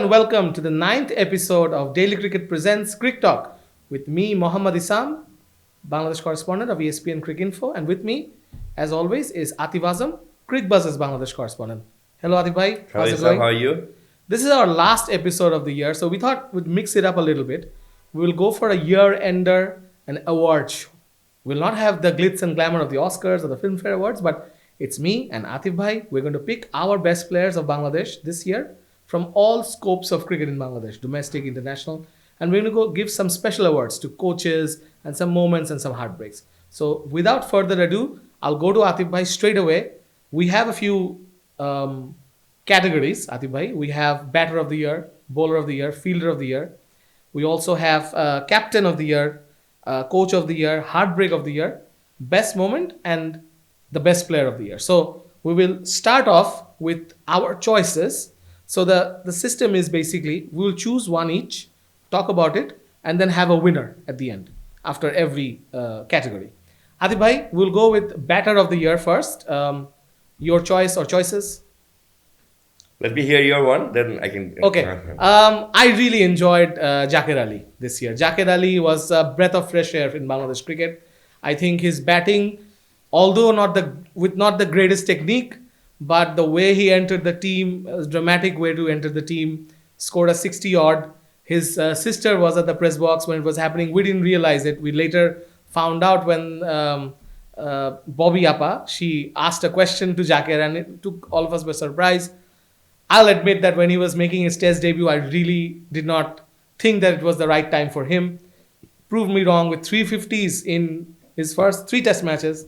and welcome to the 9th episode of Daily Cricket presents CrickTalk with me, Mohammad Isam, Bangladesh correspondent of ESPN Cricinfo, and with me, as always, is Atif Azam, CrickBuzz's Bangladesh correspondent. Hello, Atif bhai. Hello, Isam. How are you? This is our last episode of the year, so we thought we'd mix it up a little bit. We will go for a year-ender and award show. We'll not have the glitz and glamour of the Oscars or the Filmfare Awards, but it's me and Atif bhai. We're going to pick our best players of Bangladesh this year from all scopes of cricket in Bangladesh, domestic, international, and we're going to go give some special awards to coaches and some moments and some heartbreaks. So without further ado, I'll go to Atif bhai straight away. We have a few categories, Atif bhai. We have batter of the year, bowler of the year, fielder of the year. We also have captain of the year, coach of the year, heartbreak of the year, best moment, and the best player of the year. So we will start off with our choices. So the system is basically we will choose one each, talk about it, and then have a winner at the end after every category. Atif bhai, we'll go with batter of the year first. Your choice or choices? Let me hear your one, then I can... Okay. I really enjoyed Zakir Ali this year. Zakir Ali was a breath of fresh air in Bangladesh cricket. I think his batting, although not the greatest technique, but the way he entered the team, a dramatic way to enter the team, scored a 60-odd. His sister was at the press box when it was happening. We didn't realize it. We later found out when Bobby Appa, she asked a question to Zakir and it took all of us by surprise. I'll admit that when he was making his test debut, I really did not think that it was the right time for him. Proved me wrong with 350s in his first 3 test matches.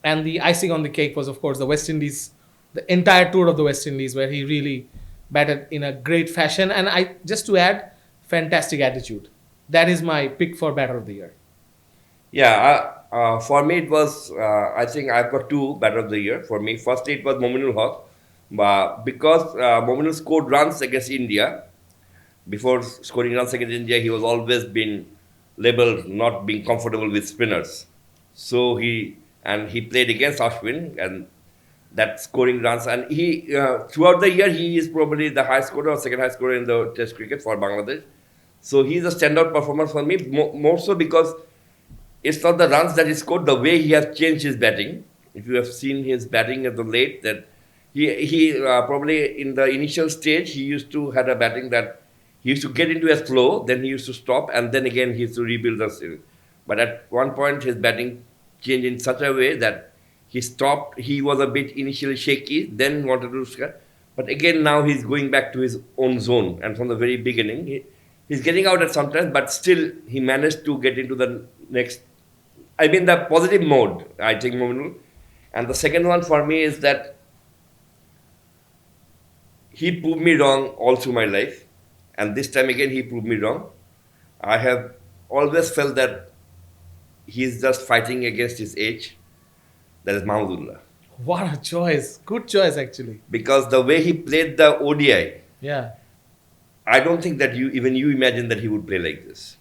And the icing on the cake was, of course, the West Indies, the entire tour of the West Indies, where he really batted in a great fashion. And just to add, fantastic attitude. That is my pick for batter of the year. Yeah, for me it was, I think I've got 2 batter of the year. For me, first it was Mominul Haq. Because Mominul scored runs against India, before scoring runs against India, he was always been labeled not being comfortable with spinners. So he played against Ashwin and that scoring runs. And he throughout the year, he is probably the highest scorer or second highest scorer in the Test cricket for Bangladesh. So he's a standout performer for me, more so because it's not the runs that he scored, the way he has changed his batting. If you have seen his batting at the late, that he probably in the initial stage, he used to had a batting that he used to get into a flow, then he used to stop, and then again he used to rebuild the series. But at one point, his batting changed in such a way that he stopped. He was a bit initially shaky, then wanted to score. But again, now he's going back to his own zone. And from the very beginning, he's getting out at sometimes, but still he managed to get into the next, the positive mode, I think, Mominul. And the second one for me is that he proved me wrong all through my life. And this time again, he proved me wrong. I have always felt that he's just fighting against his age. That is Mahmudullah. What a choice. Good choice, actually. Because the way he played the ODI, yeah, I don't think that even you imagine that he would play like this.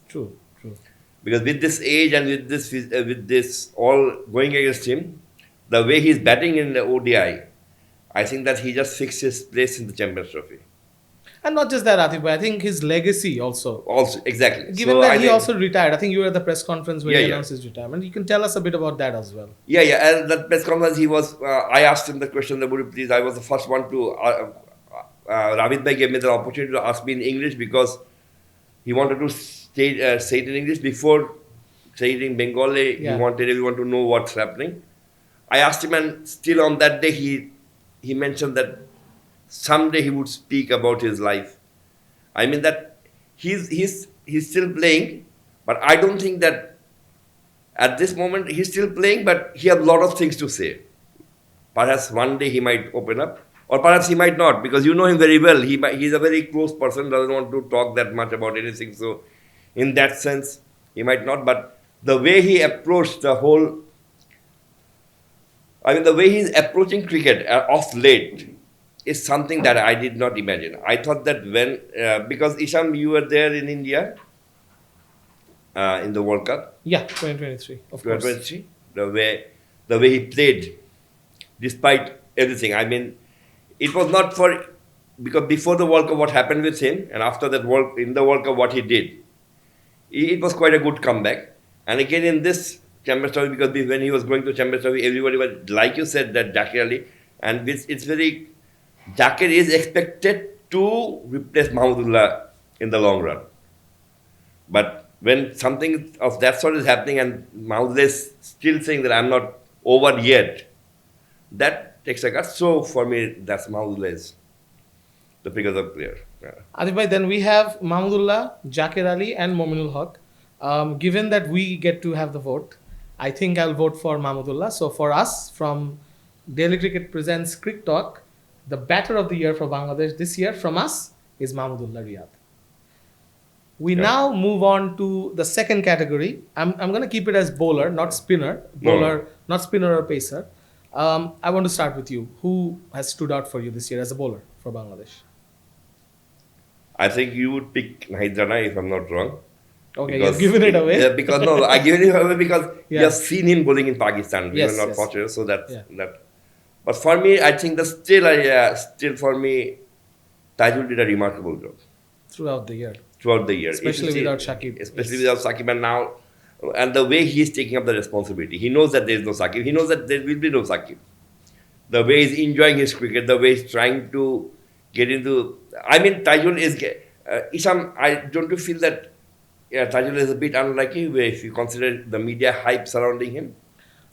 True. Because with this age and with this all going against him, the way he's batting in the ODI, I think that he just fixed his place in the Champions Trophy. And not just that, Atif, but I think his legacy also. Also, exactly. Given that he also retired. I think you were at the press conference when he announced his retirement. You can tell us a bit about that as well. Yeah. At that press conference, he was, I asked him the question, please, I was the first one to, Ravid Bhai gave me the opportunity to ask me in English because he wanted to say it in English before saying it in Bengali. Yeah. He wanted everyone to know what's happening. I asked him, and still on that day, he mentioned that someday he would speak about his life. That he's still playing, but I don't think that at this moment he's still playing, but he has a lot of things to say. Perhaps one day he might open up, or perhaps he might not, because you know him very well. He's a very close person, doesn't want to talk that much about anything. So in that sense, he might not. But the way he approached the whole, the way he's approaching cricket of late, is something that I did not imagine. I thought that because Isham, you were there in India in the World Cup. Yeah, 2023, of course. 2023, the way he played, despite everything. It was not for because before the World Cup, what happened with him, and after that in the World Cup, what he did, it was quite a good comeback. And again in this Champions Trophy, because when he was going to Champions Trophy, everybody was, like you said, that Jakir Ali, and it's very, Jakir is expected to replace Mahmudullah in the long run. But when something of that sort is happening and Mahmudullah is still saying that I'm not over yet, that takes a guts. So for me, that's Mahmudullah is the bigger player. Yeah. Adib bhai, then we have Mahmudullah, Jakir Ali, and Mominul Haq. Given that we get to have the vote, I think I'll vote for Mahmudullah. So for us, from Daily Cricket presents CrickTalk, the batter of the year for Bangladesh this year from us is Mahmudullah Riyad. We now move on to the second category. I'm going to keep it as bowler, not spinner. Bowler, not spinner or pacer. I want to start with you. Who has stood out for you this year as a bowler for Bangladesh? I think you would pick Nahid Rana if I'm not wrong. Okay, you've given it away. Yeah, because no, I given it away because you have seen him bowling in Pakistan. We Yes, were not yes. fortunate, so that. But for me, I think that still for me, Tajul did a remarkable job Throughout the year. throughout the year, Especially without Shakib. Especially Yes. without Shakib, and now, and the way he is taking up the responsibility, he knows that there is no Shakib. He knows that there will be no Shakib. The way he's enjoying his cricket, the way he's trying to get into. I mean, Tajul is. Isham, don't you feel that Tajul is a bit unlucky if you consider the media hype surrounding him?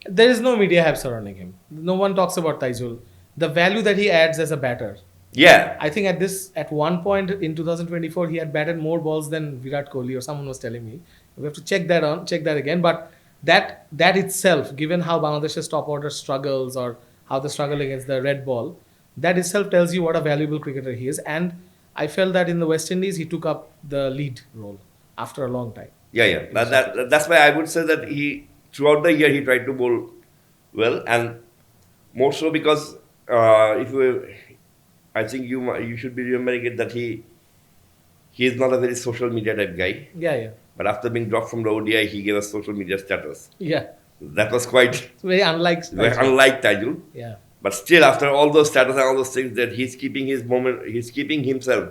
There is no media hype surrounding him. No one talks about Taijul. The value that he adds as a batter. Yeah. I think at one point in 2024, he had batted more balls than Virat Kohli, or someone was telling me. We have to check that again. But that itself, given how Bangladesh's top order struggles or how they struggle against the red ball, that itself tells you what a valuable cricketer he is. And I felt that in the West Indies, he took up the lead role after a long time. Yeah. That's why I would say that throughout the year, he tried to bowl well, and more so because I think you should be remembering it that he is not a very social media type guy. Yeah. But after being dropped from the ODI, he gave us social media status. Yeah. That was quite It's very unlike Tajul. Yeah. But still, after all those status and all those things, that he's keeping his moment, he's keeping himself.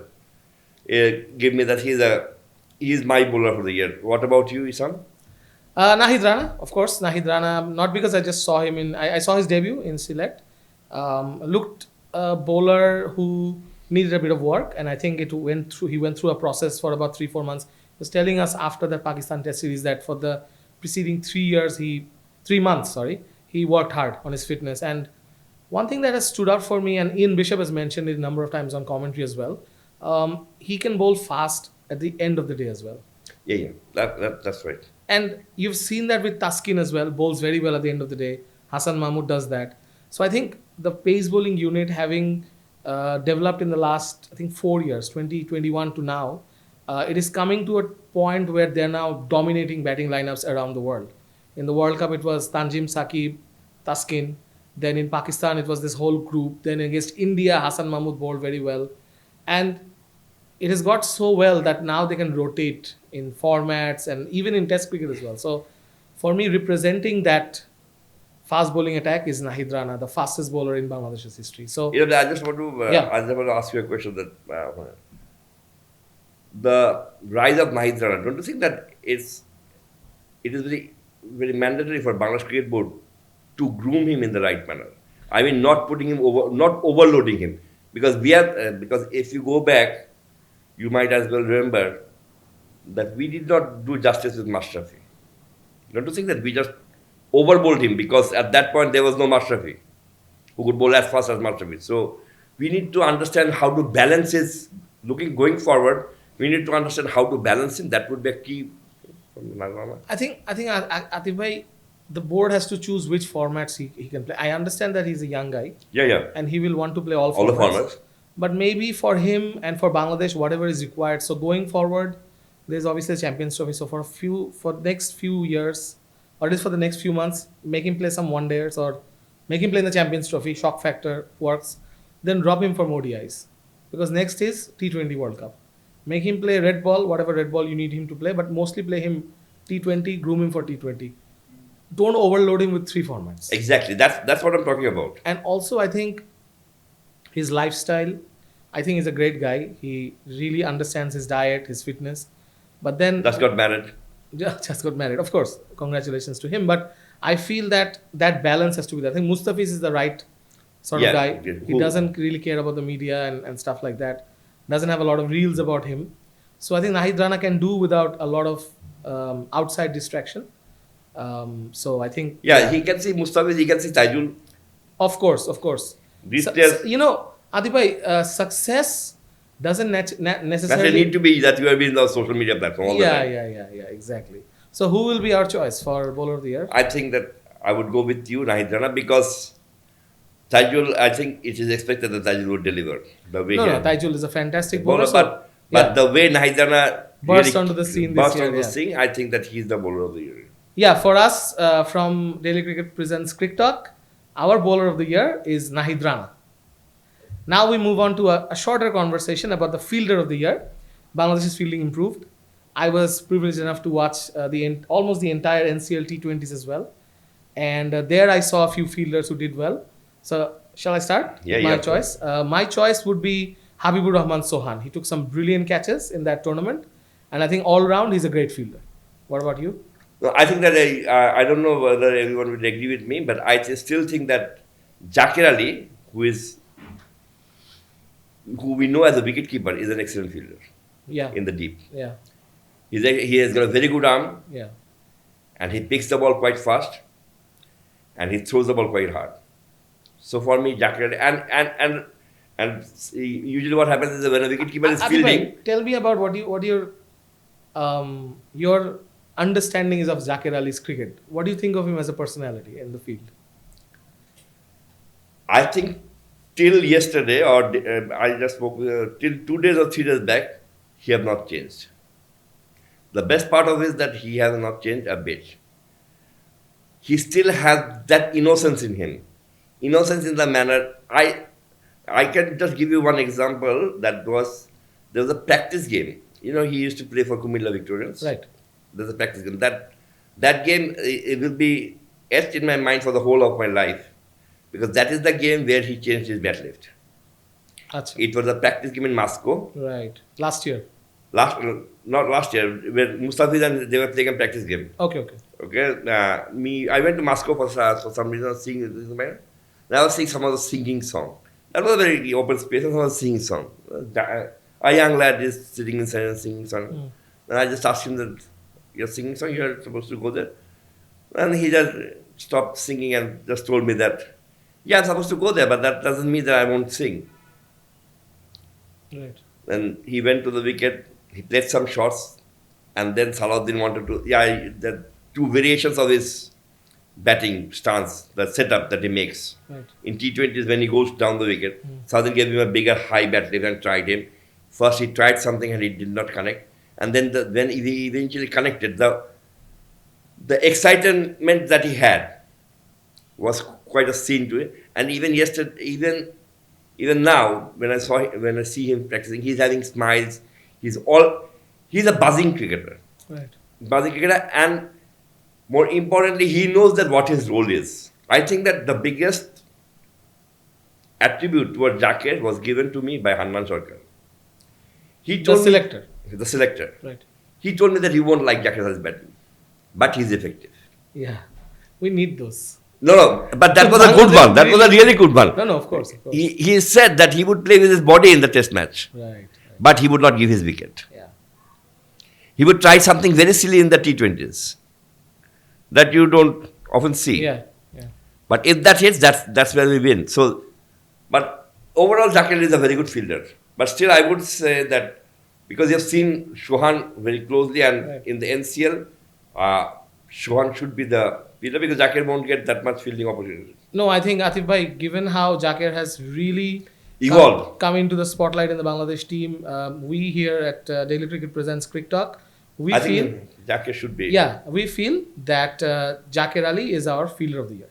Give me that he's my bowler for the year. What about you, Isan? Nahid Rana, of course. Nahid Rana, not because I just saw him I saw his debut in Select. Looked a bowler who needed a bit of work, and I think he went through a process for about 3-4 months. He was telling us after the Pakistan Test series that for the preceding 3 months, he worked hard on his fitness. And one thing that has stood out for me, and Ian Bishop has mentioned it a number of times on commentary as well, he can bowl fast at the end of the day as well. Yeah. That's right. And you've seen that with Taskin as well, bowls very well at the end of the day. Hassan Mahmood does that. So I think the pace bowling unit having developed in the last, 4 years, 2021 to now, it is coming to a point where they're now dominating batting lineups around the world. In the World Cup, it was Tanjim Saqib, Taskin. Then in Pakistan, it was this whole group. Then against India, Hassan Mahmood bowled very well. And it has got so well that now they can rotate in formats and even in Test cricket as well. So for me, representing that fast bowling attack is Nahid Rana, the fastest bowler in Bangladesh's history. So I just want to ask you a question that the rise of Nahid Rana, don't you think that it is very, very mandatory for Bangladesh Cricket Board to groom him in the right manner? I mean, not putting him over, not overloading him, because because if you go back, you might as well remember that we did not do justice with Mashrafi. Don't you think that we just overbowled him, because at that point there was no Mashrafi who could bowl as fast as Mashrafi. So we need to understand how to balance his going forward. We need to understand how to balance him. That would be a key. I think Atif bhai, the board has to choose which formats he can play. I understand that he's a young guy. Yeah. And he will want to play all the formats. But maybe for him and for Bangladesh, whatever is required. So going forward, there's obviously a Champions Trophy. So for next few years, or at least for the next few months, make him play some one-dayers or make him play in the Champions Trophy. Shock factor works. Then drop him for ODIs. Because next is T20 World Cup. Make him play red ball, whatever red ball you need him to play, but mostly play him T20, groom him for T20. Don't overload him with 3 formats. Exactly. That's what I'm talking about. And also, I think his lifestyle, I think he's a great guy. He really understands his diet, his fitness. But then Just got married. just got married. Of course, congratulations to him. But I feel that that balance has to be there. I think Mustafiz is the right sort of Yeah, guy. yeah. He doesn't really care about the media and stuff like that. Doesn't have a lot of reels about him. So I think Nahid Rana can do without a lot of outside distraction. So I think Yeah, he can see Mustafiz, he can see Taijul. of course. These So, players Adib bhai, success doesn't doesn't necessarily need to be that you have been on the social media platform all the time. yeah, exactly. So who will be our choice for bowler of the year? I think that I would go with you, Nahid Rana, because Taijul, I think it is expected that Taijul would deliver the way No, he no, Taijul is a fantastic bowler, bowler. So, but the way Nahid Rana Burst onto the scene this burst year, onto the yeah. scene, I think that he's the bowler of the year. yeah, for us from Daily Cricket presents CrickTalk, our bowler of the year is Nahid Rana. Now we move on to a shorter conversation about the fielder of the year. Bangladesh's fielding improved. I was privileged enough to watch almost the entire NCL T20s as well. And there I saw a few fielders who did well. So shall I start? Yeah, with my yeah. choice. My choice would be Habibur Rahman Sohan. He took some brilliant catches in that tournament. And I think all round he's a great fielder. What about you? No, I think that I don't know whether everyone would agree with me, but I still think that Zakir Ali, who we know as a wicketkeeper, is an excellent fielder Yeah. in the deep. Yeah. He has got a very good arm, Yeah. and he picks the ball quite fast, and he throws the ball quite hard. So for me, Zakir Ali, and usually what happens is that when a wicketkeeper is Adib bhai, fielding, tell me about what your understanding is of Zakir Ali's cricket. What do you think of him as a personality in the field? I think till yesterday, or I just spoke till 2 days or 3 days back, he have not changed. The best part of it is that he has not changed a bit. He still has that innocence in him. Innocence in the manner. I can just give you one example. There was a practice game. You know, he used to play for Kumilla Victorians. Right. There's a practice game. That game, it will be etched in my mind for the whole of my life. Because that is the game where he changed his bat lift. Achha. It was a practice game in Moscow. Right. Last year. Not last year, where Mustafiz and they were playing a practice game. Okay. Okay, I went to Moscow for some reason, singing this man. And I was singing some of the singing song. That was a very open space, and I was singing song. A young lad is sitting inside and singing song. And I just asked him that, you're singing song, you're supposed to go there. And he just stopped singing and just told me that, yeah, I'm supposed to go there, but that doesn't mean that I won't sing. Right. Then he went to the wicket, he played some shots, and then Salahuddin wanted to, the two variations of his batting stance, the setup that he makes. Right. In T20s, when he goes down the wicket, Salahuddin gave him a bigger high bat lift and tried him. First he tried something and he did not connect. And then when he eventually connected, the excitement that he had was quite a scene to it. And even yesterday, even now, when I see him practicing, he's having smiles. He's a buzzing cricketer. Right. Buzzing cricketer, and more importantly, he knows that what his role is. I think that the biggest attribute towards Zakir was given to me by Hanuman Sarkar. He told selector. The selector. Right. He told me that he won't like Zakir as batting, but he's effective. Yeah. We need those. No, but that was a good one. That was a really good one. No, of course. He said that he would play with his body in the test match, Right. but he would not give his wicket. Yeah. He would try something very silly in the T20s that you don't often see. Yeah. But if that hits, that's where we win. So, but overall, Zakir is a very good fielder. But still, I would say that because you've seen Shohan very closely, and Right. in the NCL, Shohan should be the fielder because Zakir won't get that much fielding opportunity. No, I think Atif bhai, given how Zakir has really Evolved. come into the spotlight in the Bangladesh team, we here at Daily Cricket presents CrickTalk, we I feel think Zakir should be. we feel that Zakir Ali is our fielder of the year.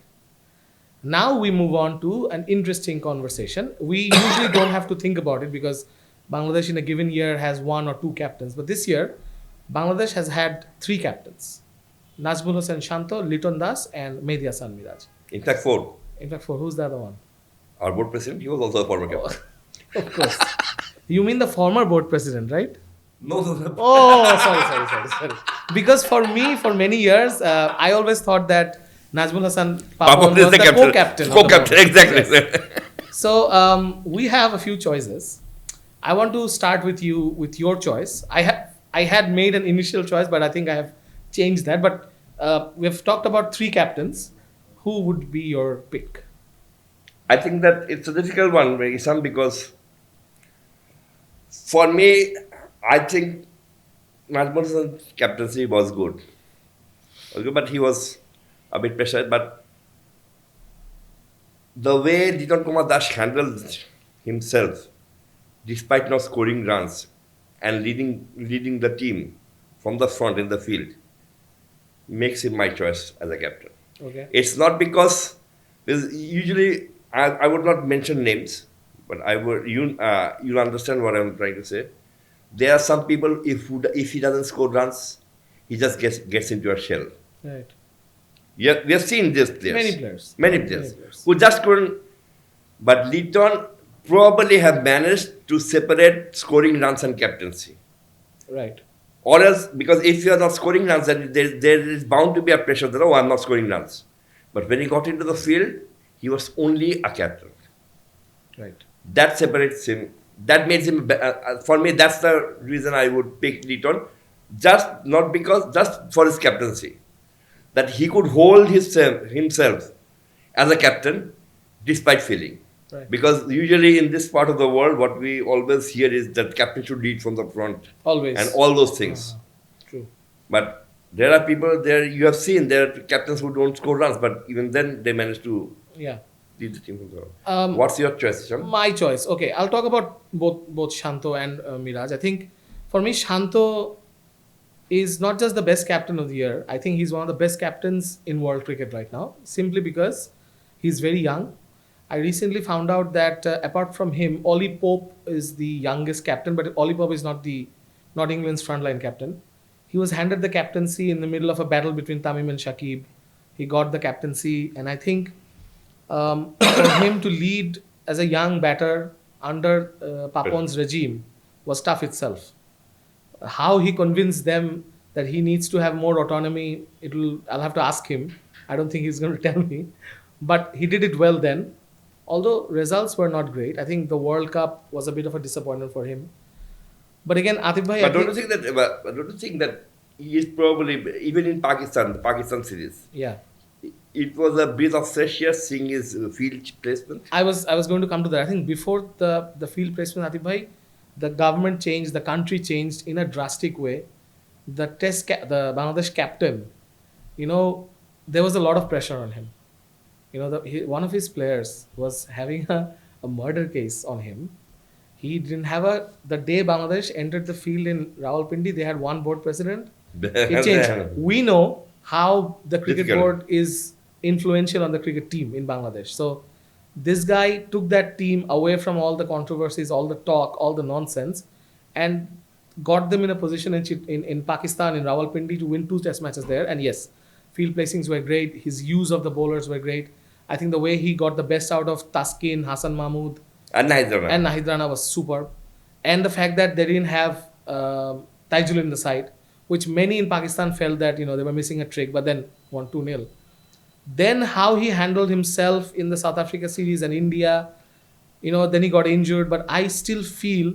Now we move on to an interesting conversation. We usually don't have to think about it because Bangladesh in a given year has 1 or 2 captains. But this year, Bangladesh has had 3 captains. Nazmul Hossain Shanto, Litton Das and Mehdi Hasan Miraj. In fact, 4. In fact, 4. Who's the other one? Our board president, he was also a former captain. Of course. You mean the former board president, right? No, no, no. Oh, sorry. Because for me, for many years, I always thought that Najmul Hassan Papa Papon is was the the captain. co-captain. of the Co-captain, board. exactly. Yes. So we have a few choices. I want to start with you with your choice. I had made an initial choice, but I think I have changed that. But we've talked about three captains. Who would be your pick? I think that it's a difficult one, Isam, because for me, I think Najmul Hassan's captaincy was good. Okay, but he was a bit pressured. But the way Liton Kumar Das handled himself, despite not scoring runs and leading the team from the front in the field, makes him my choice as a captain. Okay. It's not because usually I would not mention names, but I would you'll understand what I'm trying to say. There are some people if he doesn't score runs, he just gets into a shell. Right. Yeah, we have seen this players. Many players. Many players who just couldn't. But Liton probably have managed to separate scoring runs and captaincy. Right. Or else, because if you are not scoring runs, then there is bound to be a pressure that, oh, I'm not scoring runs. But when he got into the field, he was only a captain. Right. That separates him. That makes him, for me, that's the reason I would pick Liton. Just for his captaincy. That he could hold himself as a captain despite failing. Right. Because usually in this part of the world, what we always hear is that captain should lead from the front. Always. And all those things. True. But there are people there, you have seen, there are captains who don't score runs, but even then they manage to lead the team from the front. What's your choice, Shan? My choice. Okay, I'll talk about both Shanto and Miraj. I think for me, Shanto is not just the best captain of the year. I think he's one of the best captains in world cricket right now, simply because he's very young. I recently found out that apart from him, Ollie Pope is the youngest captain, but Ollie Pope is not England's frontline captain. He was handed the captaincy in the middle of a battle between Tamim and Shakib. He got the captaincy, and I think for him to lead as a young batter under Papon's regime was tough itself. How he convinced them that he needs to have more autonomy, I'll have to ask him. I don't think he's going to tell me. But he did it well then. Although results were not great. I think the World Cup was a bit of a disappointment for him. But again, Atif bhai... But don't you think that he is probably, even in Pakistan, the Pakistan series, it was a breath of fresh air seeing his field placement? I was going to come to that. I think before the field placement, Atif bhai, the government changed, the country changed in a drastic way. The Bangladesh captain, there was a lot of pressure on him. One of his players was having a murder case on him. He didn't have the day Bangladesh entered the field in Rawalpindi, they had one board president. It changed. We know how the cricket board is influential on the cricket team in Bangladesh. So this guy took that team away from all the controversies, all the talk, all the nonsense, and got them in a position in Pakistan, in Rawalpindi, to win 2 test matches there. And yes, field placings were great. His use of the bowlers were great. I think the way he got the best out of Taskin, Hassan Mahmood, and Nahid Rana was superb. And the fact that they didn't have Taijul in the side, which many in Pakistan felt that they were missing a trick, but then won 2-0. Then how he handled himself in the South Africa series and India, then he got injured. But I still feel,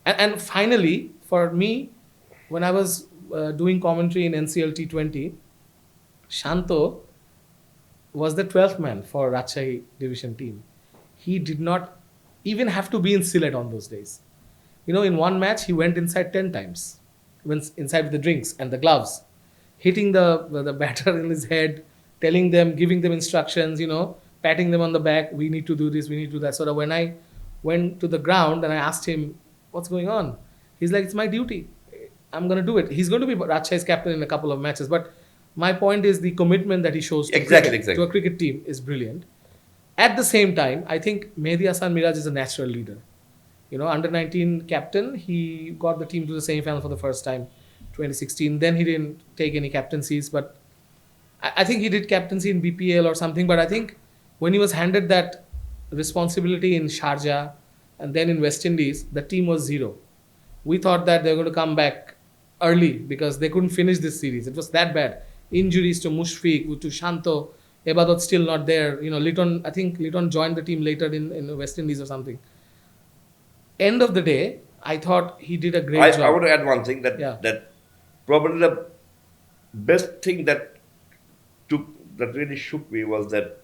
and finally, for me, when I was doing commentary in NCL T20, Shanto was the 12th man for Rajshahi division team. He did not even have to be in Sylhet on those days. In one match, he went inside 10 times. He went inside with the drinks and the gloves, hitting the batter in his head, telling them, giving them instructions, patting them on the back. We need to do this, we need to do that. So that when I went to the ground and I asked him, what's going on? He's like, it's my duty. I'm going to do it. He's going to be Rajshahi's captain in a couple of matches. But my point is the commitment that he shows to a cricket team is brilliant. At the same time, I think Mehdi Hasan Miraj is a natural leader. Under 19 captain, he got the team to the semi-final for the first time, 2016. Then he didn't take any captaincies, but I think he did captaincy in BPL or something. But I think when he was handed that responsibility in Sharjah, and then in West Indies, the team was zero. We thought that they were going to come back early because they couldn't finish this series. It was that bad. Injuries to Mushfiq, to Shanto, Ebadot still not there. Litton, I think Litton joined the team later in West Indies or something. End of the day, I thought he did a great job. I want to add one thing that Yeah. that probably the best thing that really shook me was that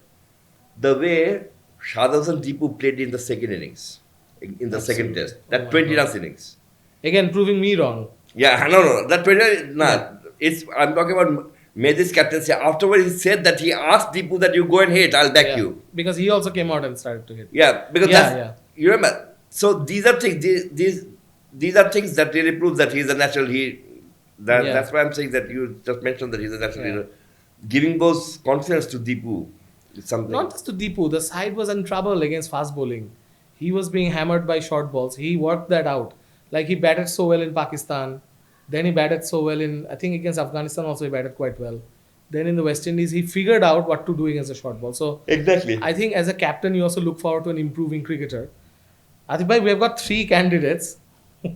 the way Shahbaz and Deepu played in the second innings, in the second Absolutely. test, Oh that my 20 God. runs innings. Again, proving me wrong. Yeah, no, that 20, nah, Yeah. I'm talking about Mehdi's captaincy. Afterwards, he said that he asked Deepu that you go and hit, I'll back Yeah. you. Because he also came out and started to hit. Yeah, because Yeah. you remember. So these are things. These are things that really prove that he's a natural. Yeah. That's why I'm saying that you just mentioned that he's a natural Yeah. leader. Giving those confidence to Deepu is something. Not just to Deepu, the side was in trouble against fast bowling. He was being hammered by short balls. He worked that out. Like he batted so well in Pakistan. Then he batted so well I think against Afghanistan also he batted quite well. Then in the West Indies, he figured out what to do against a short ball. So Exactly. I think as a captain, you also look forward to an improving cricketer. Atif bhai, we have got 3 candidates.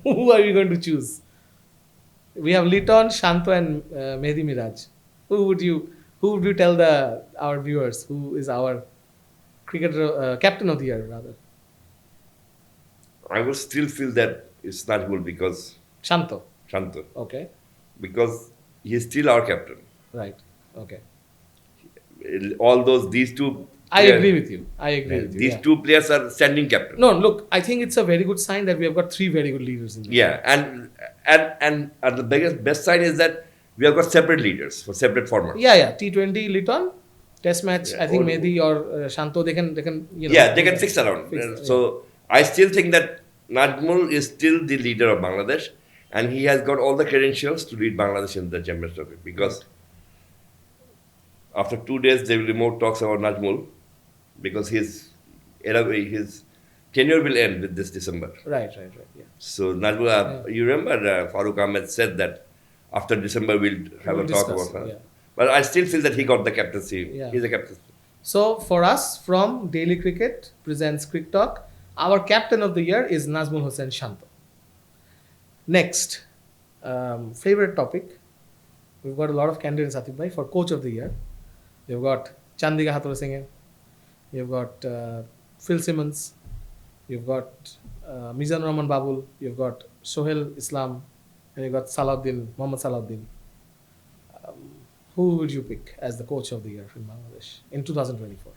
Who are we going to choose? We have Litton, Shanto, and Mehdi Miraj. Who would you tell our viewers who is our cricketer captain of the year rather? I would still feel that it's Najmul because Shanto. Shanto, Okay. because he's still our captain. Right. Okay. These two. I players- agree with you. I agree with you. These Yeah. two players are standing captain. No, look, I think it's a very good sign that we have got 3 very good leaders in the Yeah, and the best sign is that we have got separate leaders for separate formats. Yeah. T20 Litton, Test match. Yeah, I think or- Mehdi or Shanto they can Yeah, they can fix around. Fix, So I still think that Najmul is still the leader of Bangladesh, and he has got all the credentials to lead Bangladesh in the Champions Trophy. Because after 2 days, there will be more talks about Najmul, because his tenure will end with this December. Right. Yeah. So Najmul, you remember Farooq Ahmed said that after December we'll have We'll a talk discuss, about that. yeah. But I still feel that he got the captaincy. Yeah. He's a captain. So for us from Daily Cricket presents CrickTalk, our captain of the year is Nazmul Hossain Shanto. Next, favorite topic. We've got a lot of candidates, Atif bhai, for coach of the year. We've got Chandika Hathor Singh. You've got Phil Simmons. You've got Mizan Rahman Babul. You've got Sohail Islam. And you've got Mohammad Salahuddin. Who would you pick as the coach of the year in Bangladesh in 2024?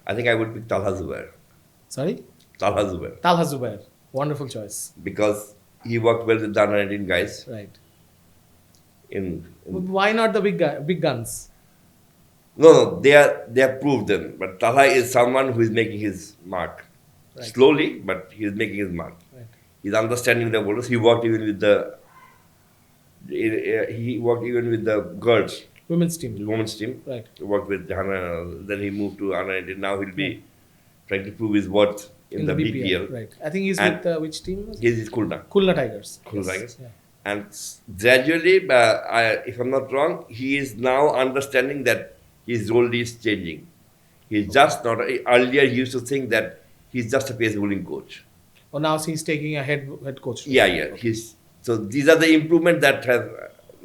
I think I would pick Talha Zubair. Sorry? Talha Zubair. Talha Zubair. Wonderful choice. Because he worked well with the under 19 guys. Right. Why Why not the big guns? No, they have proved them. But Talha is someone who is making his mark. Right. Slowly, but he is making his mark. Right. He's understanding the bowlers. He worked even with the girls, Women's team. women's team. Right. He worked with Hana, then he moved to under 19. Now he'll be trying to prove his worth in the BPL. Right. I think he's And with which team? Was it? He's Kulna. Khulna Tigers. Khulna Tigers. Yeah. And gradually, if I'm not wrong, he is now understanding that his role is changing. He's just not. Earlier, he used to think that he's just a pace bowling coach. Or now he's taking a head coach. role. Yeah. So these are the improvements that have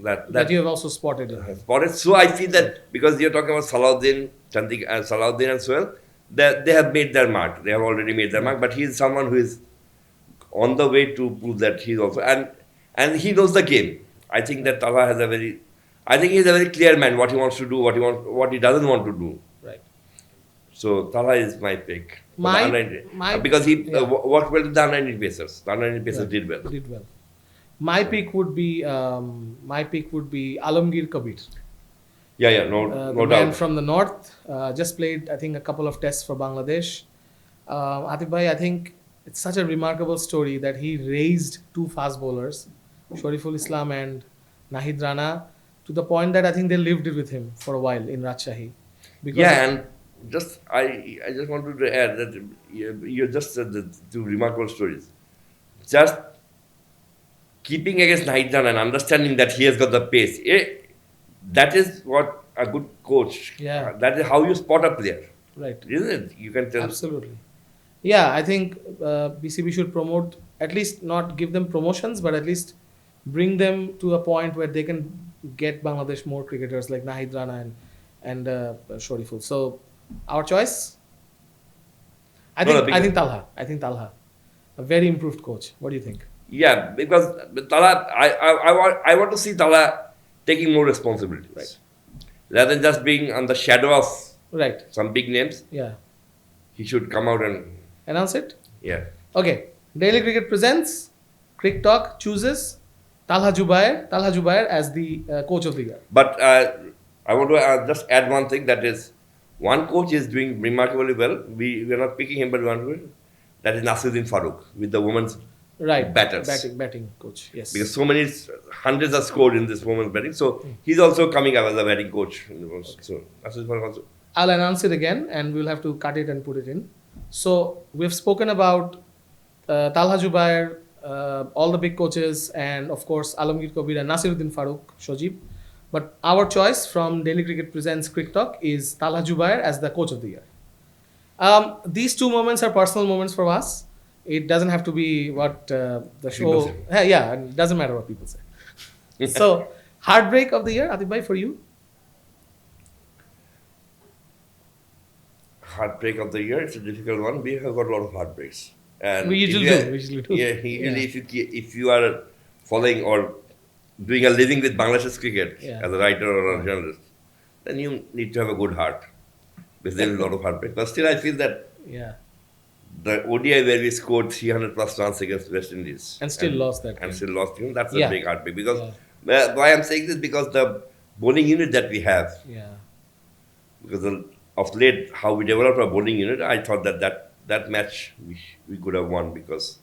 That you have also spotted in him. spotted. So I feel that because you're talking about Salahuddin, Salahuddin and Sohail, they have made their mark. They have already made their mark. But he's someone who is on the way to prove that he's also and he knows the game. I think that Talha has he's a very clear man. What he wants to do, what he doesn't want to do. Right. So Talha is my pick. My Because he yeah. worked well with the under 19 pacers. The under 19 pacers Yeah, did well. Did well. My pick would be Alamgir Kabir. Yeah, no The no man doubt. from the north, just played, I think, a couple of tests for Bangladesh. Atif bhai, I think it's such a remarkable story that he raised 2 fast bowlers, Shariful Islam and Nahid Rana, to the point that I think they lived with him for a while in Rajshahi. Because And just I just wanted to add that you just said the 2 remarkable stories. Just keeping against Nahid Rana and understanding that he has got the pace. That is what a good coach. Yeah. That is how you spot a player, Right. isn't it? You can tell. Absolutely. Yeah, I think BCB should promote, at least not give them promotions, but at least bring them to a point where they can get Bangladesh more cricketers like Nahid Rana and Shoriful. So, our choice? No, no, I because, think Talha. I think Talha, a very improved coach. What do you think? yeah, because Tala, I want to see Tala taking more responsibilities. Right. Rather than just being on the shadow of Right. some big names, Yeah. he should come out and, Announce it. yeah. Okay. Daily Cricket presents. CrickTalk chooses Talha Jubair as the coach of the year. But I want to just add one thing, that is, one coach is doing remarkably well. We are not picking him, but one, that is Nasiruddin Farooq with the women's Right. batters. Batting coach. Yes. Because so many hundreds are scored in this women's batting. So he's also coming up as a batting coach. So Nasiruddin Farooq also. I'll announce it again and we'll have to cut it and put it in. So we've spoken about Talha Jubair, all the big coaches, and of course Alamgir Kabir and Nasiruddin Farooq, Shojib. But our choice from Daily Cricket Presents CrickTalk is Talha Jubair as the coach of the year. These two moments are personal moments for us. It doesn't have to be what the People show. say. Yeah, it doesn't matter what people say. So, heartbreak of the year, Atif bhai, for you? Heartbreak of the year, it's a difficult one. We have got a lot of heartbreaks. And We if usually you do. are- We usually do. Yeah, usually if you are following or doing a living with Bangladesh cricket Yeah. as a writer or a journalist, then you need to have a good heart. Because there is a lot of heartbreak. But still, I feel that Yeah. the ODI where we scored 300 plus runs against West Indies And still lost that and game. still lost, that's Yeah. a big heartbreak. Because why I'm saying this, because the bowling unit that we have, Yeah. because of late how we developed our bowling unit, I thought that match we could have won, because,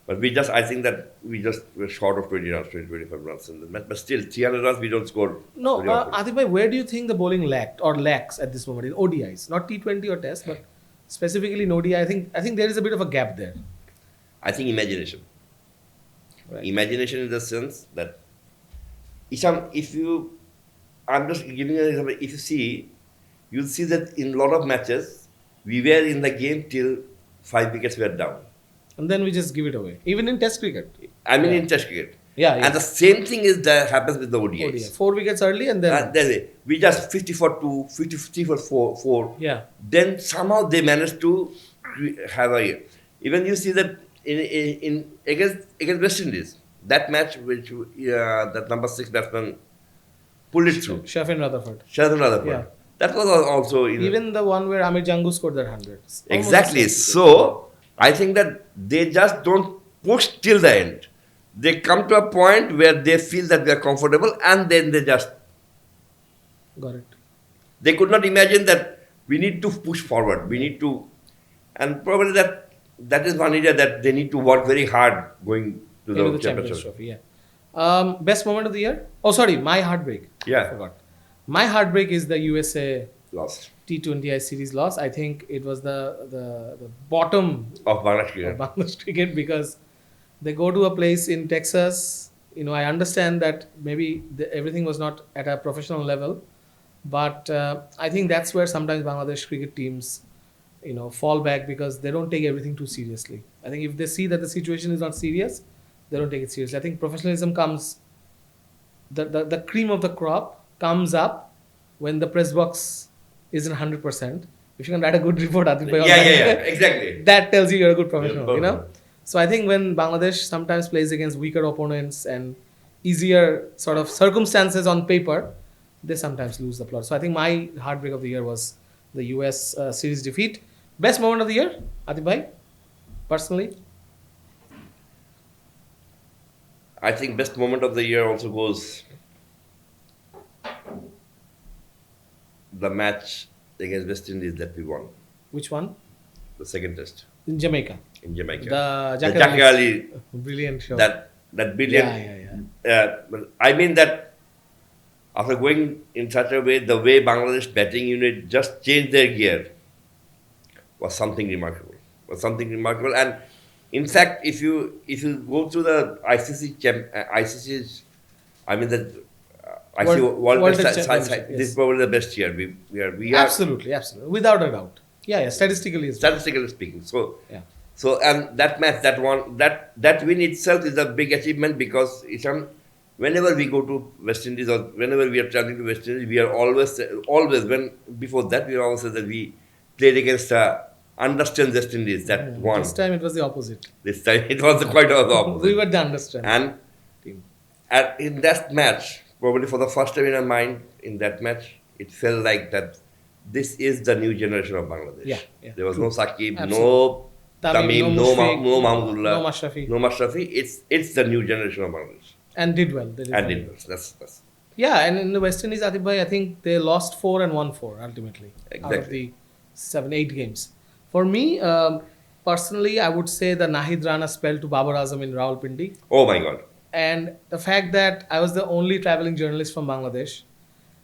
but I think that we just were short of 20 runs, 25 runs in the match. But still, 300 runs we don't score. No, very often. Atif bhai, where do you think the bowling lacked or lacks at this moment in ODIs? Not T20 or Test, but specifically in ODI. I think there is a bit of a gap there. I think imagination. Right. Imagination in the sense that I'm just giving you an example. If you see, you'll see that in a lot of matches, we were in the game till 5 wickets were down. And then we just give it away. Even in Test cricket. I mean, in Test cricket. Yeah, yeah. And the same thing is that happens with the ODIs. ODI. 4 wickets early and then. That's it. We just 50 for 2, 50 for 4. Yeah. Then somehow they managed to have a. Even you see that in against West Indies, that match which that number 6 batsman pulled it through. Shafin Rutherford. Shazan Rutherford. Yeah. That was also Even the one where Amir Jangu scored that 100. exactly. So I think that they just don't push till the end. They come to a point where they feel that they are comfortable, and then they just. Got it. They could not imagine that we need to push forward. We need to, and probably that is one area that they need to work very hard going to Into the the Champions championship. Trophy, yeah. Best moment of the year? Oh, sorry, my heartbreak. Yeah. I forgot. My heartbreak is the USA Lost T20I series loss. I think it was the bottom of Bangladesh of cricket. Bangladesh cricket, because they go to a place in Texas. You know, I understand that maybe everything was not at a professional level, but I think that's where sometimes Bangladesh cricket teams, you know, fall back because they don't take everything too seriously. I think if they see that the situation is not serious, they don't take it seriously. I think professionalism comes, the cream of the crop comes up when the press box isn't 100%. If you can write a good report, Atif bhai, on that, exactly. that tells you you're a good professional, Yeah, you know. So I think when Bangladesh sometimes plays against weaker opponents and easier sort of circumstances on paper, they sometimes lose the plot. So I think my heartbreak of the year was the US series defeat. Best moment of the year, Atif bhai, personally? I think best moment of the year also goes the match against West Indies that we won, Which one? the second test In Jamaica. in Jamaica. The The Jack Jack Ali, brilliant show. that brilliant. Yeah. I mean that after going in such a way, the way Bangladesh batting unit just changed their gear was something remarkable. And in fact, if you go through the ICC's, I mean the ICC World World Test Test Championship, this yes. is probably the best year. We are Absolutely, without a doubt. Yeah, statistically is better. statistically speaking. So, Yeah. and that match, that win itself is a big achievement because whenever we go to West Indies or whenever we are traveling to West Indies, we are always when before that we always say that we played against understand West Indies that This won. time it was the opposite. This time it was quite the opposite. We were the understand And team. in that match, probably for the first time in our mind, in that match, it felt like that this is the new generation of Bangladesh. Yeah, yeah, There was true. no Saqib, Absolutely. no Tamim, Tamim, no Mushfiq, no Mahmudullah, no Mashrafi. no Mashrafi. It's the new generation of Bangladesh. And did well. They did And well. it was. That's Yeah, and in the West Indies, Atif bhai, I think they lost 4 and won 4 ultimately out of Exactly. the 7-8 games. For me, personally, I would say the Nahid Rana spell to Babar Azam in Rawalpindi, oh my God. and the fact that I was the only traveling journalist from Bangladesh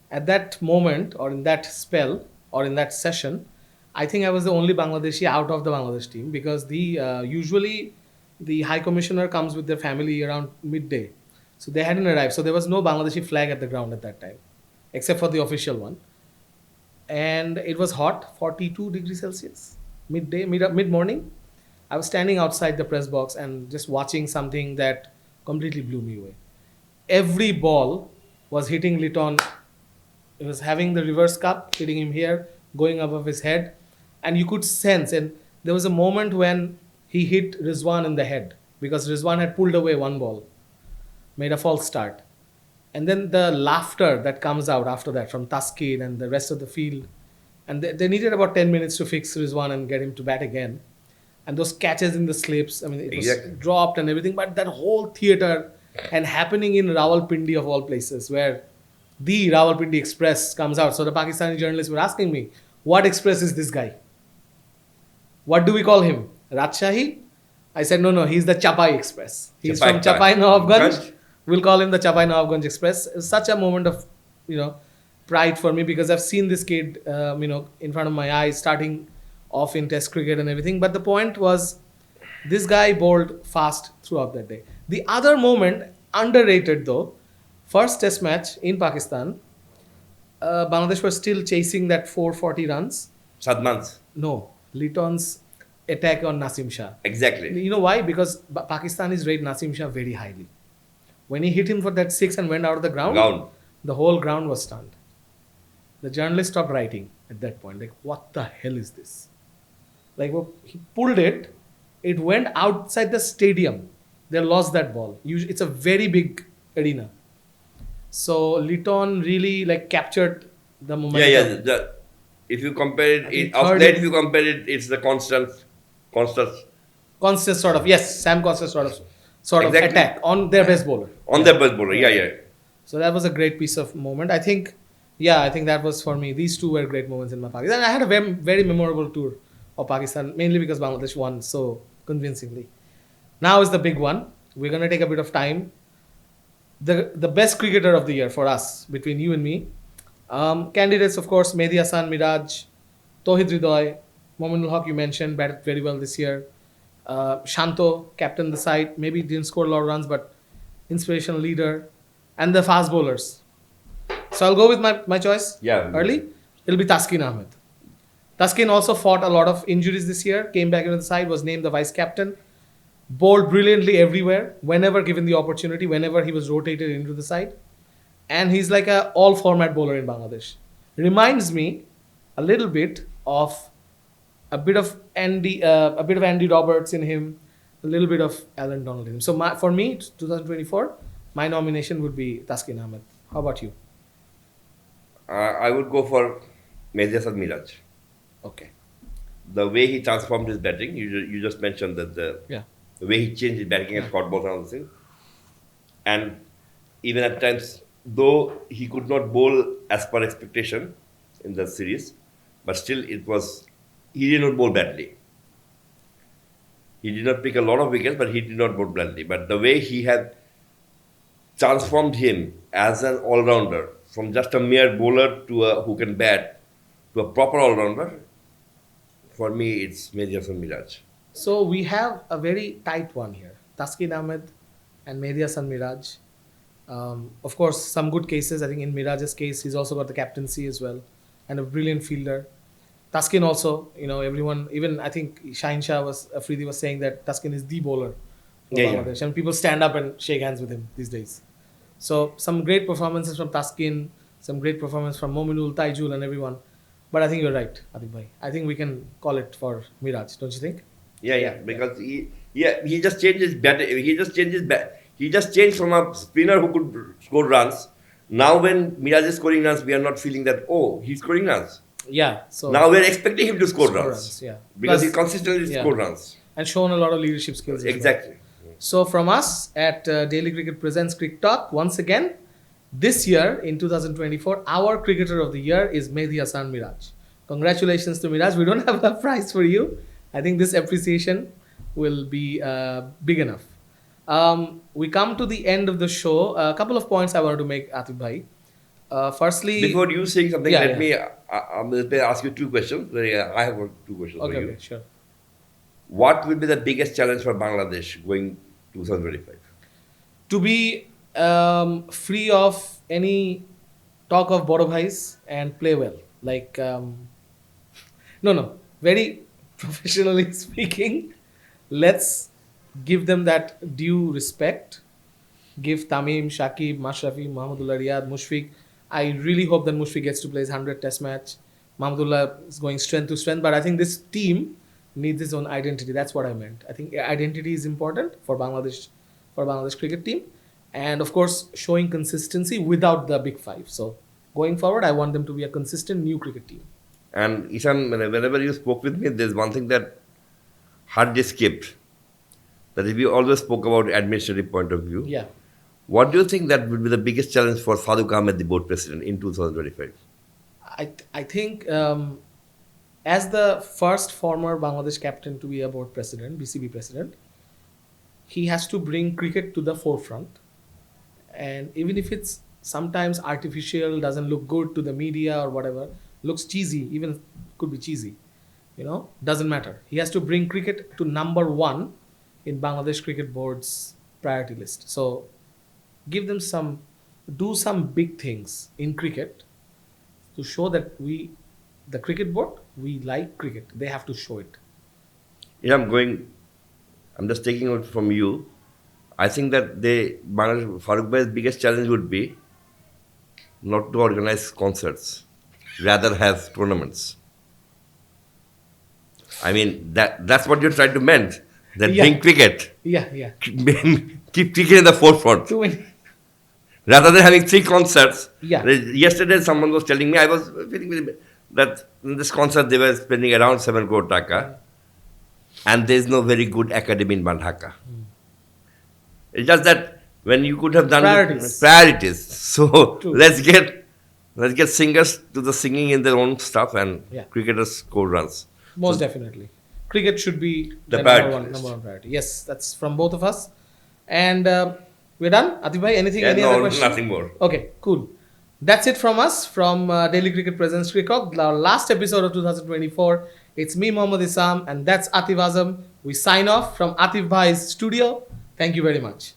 at that moment, or in that spell, or in that session, I think I was the only Bangladeshi out of the Bangladesh team because the usually the High Commissioner comes with their family around midday. So they hadn't arrived. So there was no Bangladeshi flag at the ground at that time, except for the official one. And it was hot, 42 degrees Celsius, mid morning. I was standing outside the press box and just watching something that completely blew me away. Every ball was hitting Litton. It was having the reverse cup, hitting him here, going above his head. And you could sense, and there was a moment when he hit Rizwan in the head because Rizwan had pulled away one ball, made a false start. And then the laughter that comes out after that from Taskin and the rest of the field. And they needed about 10 minutes to fix Rizwan and get him to bat again. And those catches in the slips, I mean, it Exactly. was dropped and everything. But that whole theater and happening in Rawalpindi of all places where the Rawalpindi Express comes out. So the Pakistani journalists were asking me, what express is this guy? What do we call him? Rajshahi? I said, no, he's the Chapai Express. He's Chapai from Chapai Ganj. Nawabganj. We'll call him the Chapai Nawabganj Express. It's such a moment of, pride for me because I've seen this kid, in front of my eyes starting off in Test cricket and everything. But the point was, this guy bowled fast throughout that day. The other moment, underrated though, first Test match in Pakistan, Bangladesh was still chasing that 440 runs. Sadmans. No, Litton's attack on Nasim Shah. Exactly. You know why? Because Pakistanis rate Nasim Shah very highly. When he hit him for that 6 and went out of the ground, the whole ground was stunned. The journalist stopped writing at that point. Like, what the hell is this? Like, he pulled it. It went outside the stadium. They lost that ball. It's a very big arena. So Litton really captured the momentum. Yeah. If you compare I it, think of third late, in- if you compare it, it's the constant. Constant sort of, yes, Sam Constant sort of Exactly. attack on their best bowler. On the best bowler, yeah. So that was a great piece of moment. I think that was for me. These two were great moments in my Pakistan. I had a very, very memorable tour of Pakistan, mainly because Bangladesh won so convincingly. Now is the big one. We're going to take a bit of time. The best cricketer of the year for us, between you and me. Candidates, of course, Mehdi Hasan, Miraj, Tauhid Hridoy, Mominul Haq, you mentioned, batted very well this year. Shanto, captain the side, maybe didn't score a lot of runs, but inspirational leader. And the fast bowlers. So I'll go with my choice early. It'll be Taskin Ahmed. Taskin also fought a lot of injuries this year, came back into the side, was named the vice captain, bowled brilliantly everywhere, whenever given the opportunity, whenever he was rotated into the side. And he's like a all-format bowler in Bangladesh. Reminds me a little bit of a bit of Andy Roberts in him, a little bit of Alan Donald in him. So for me, 2024, my nomination would be Taskin Ahmed. How about you? I would go for Mehdi Hasan Miraj. Okay. The way he transformed his batting, you just mentioned that the way he changed his batting and caught balls and all the things. And even at times, though he could not bowl as per expectation in the series, but still he did not bowl badly. He did not pick a lot of wickets, but he did not bowl badly. But the way he had transformed him as an all-rounder, from just a mere bowler to who can bat, to a proper all-rounder, for me, it's Mehdi Hasan Miraj. So we have a very tight one here. Taskin Ahmed and Mehdi Hasan Miraj. Of course, some good cases. I think in Miraj's case, he's also got the captaincy as well and a brilliant fielder. Taskin also, everyone, even I think Shaheen Shah Afridi was saying that Taskin is the bowler for Yeah, yeah. Bangladesh, and people stand up and shake hands with him these days. So some great performances from Taskin, some great performance from Mominul, Taijul, and everyone. But I think you're right, Atif bhai. I think we can call it for Miraj, don't you think? Yeah, because he just changes better. He just changed from a spinner who could score runs. Now when Miraj is scoring runs, we are not feeling that he's scoring runs. Yeah. So Now we are expecting him to score Score runs. runs, yeah. Because Plus- he consistently yeah. score runs. and shown a lot of leadership skills. as well. Exactly. So from us at Daily Cricket presents Crick Talk once again. This year in 2024, our cricketer of the year is Mehdi Hasan Miraj. Congratulations to Miraj. We don't have a prize for you. I think this appreciation will be big enough. We come to the end of the show. A couple of points I wanted to make, Atif bhai. Firstly, Before you saying something, Yeah, let me ask you two questions. I have two questions okay, for you. okay, sure. What will be the biggest challenge for Bangladesh going 2025? To be free of any talk of boro bhais and play well. Like, no, very professionally speaking, let's give them that due respect. Give Tamim, Shakib, Mashrafi, Mahmudullah Riyad, Mushfiq. I really hope that Mushfiq gets to play his 100 test match. Mahmudullah is going strength to strength, but I think this team needs its own identity. That's what I meant. I think identity is important for Bangladesh cricket team, and of course showing consistency without the big five. So going forward, I want them to be a consistent new cricket team. And Ishan, whenever you spoke with me, there's one thing that hardly skipped. That is, we always spoke about administrative point of view. Yeah. What do you think that would be the biggest challenge for Farooq Ahmed, the board president, in 2025? I think as the first former Bangladesh captain to be a board president, BCB president, he has to bring cricket to the forefront. And even if it's sometimes artificial, doesn't look good to the media or whatever, looks cheesy, even could be cheesy, doesn't matter. He has to bring cricket to number one in Bangladesh Cricket Board's priority list. So give them do some big things in cricket to show that the cricket board, we like cricket. They have to show it. Yeah, I'm just taking it from you. I think that Farooq Bhai's biggest challenge would be not to organize concerts, rather have tournaments. I mean, that's what you're trying to meant. That Yeah. bring cricket, Yeah. keep cricket in the forefront. Too many. Rather than having three concerts. Yeah. Yesterday, someone was telling me, I was feeling that in this concert they were spending around 7 crore taka, and there is no very good academy in Bandhaka. It's just that when you could have done priorities. So True. let's get singers to the singing in their own stuff, and Yeah. cricketers score runs. Most definitely. Cricket should be The the priority number list. one priority. Yes, that's from both of us. And we're done. Atif bhai, any Yeah, other question? nothing more. Okay, cool. That's it from us, from Daily Cricket Presents Crick Talk, our last episode of 2024. It's me, Mohammad Isam, and that's Atif Azam. We sign off from Atif Bhai's studio. Thank you very much.